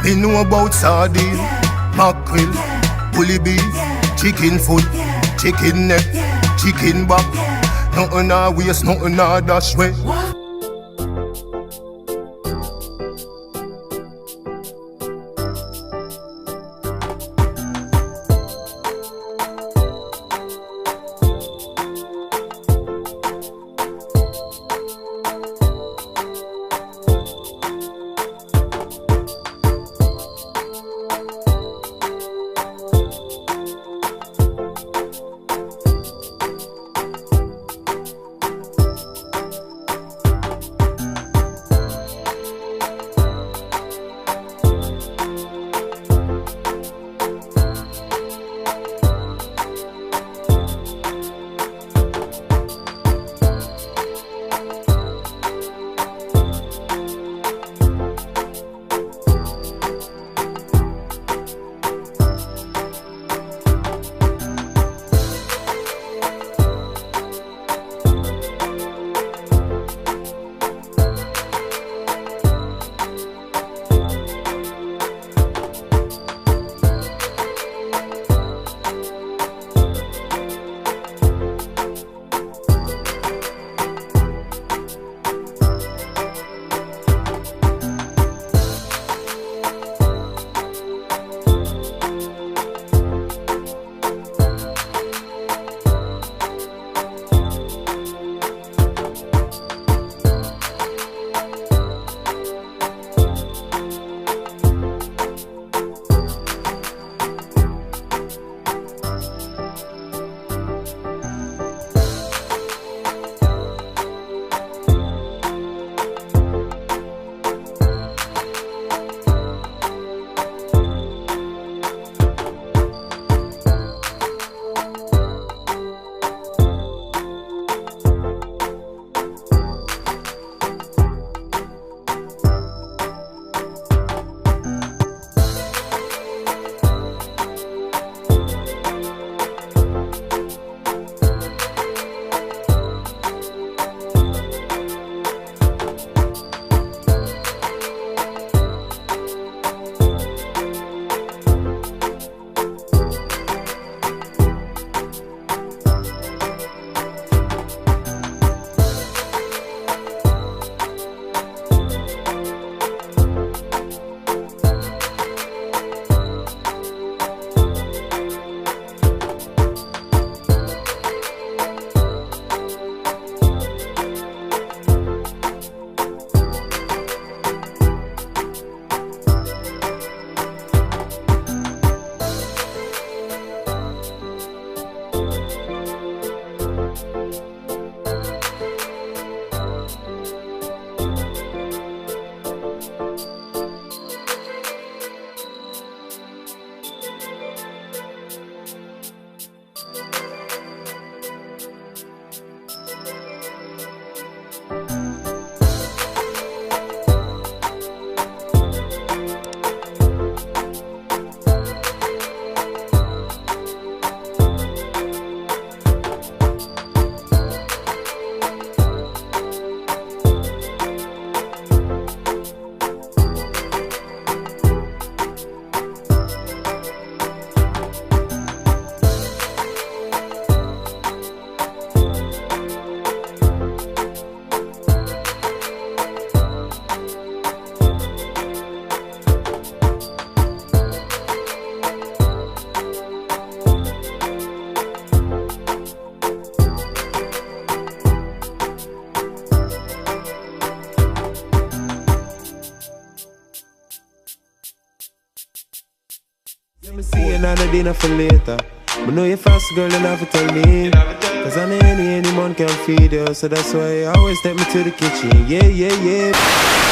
Me know about sardine, mackerel, bully beef, chicken foot, chicken neck, chicken back. Nothing a waste, nothing a dash way. Me see you now, the dinner for later. But know you fast, girl, you never tell me. Cause any man can feed you. So that's why I always take me to the kitchen. Yeah, yeah, yeah.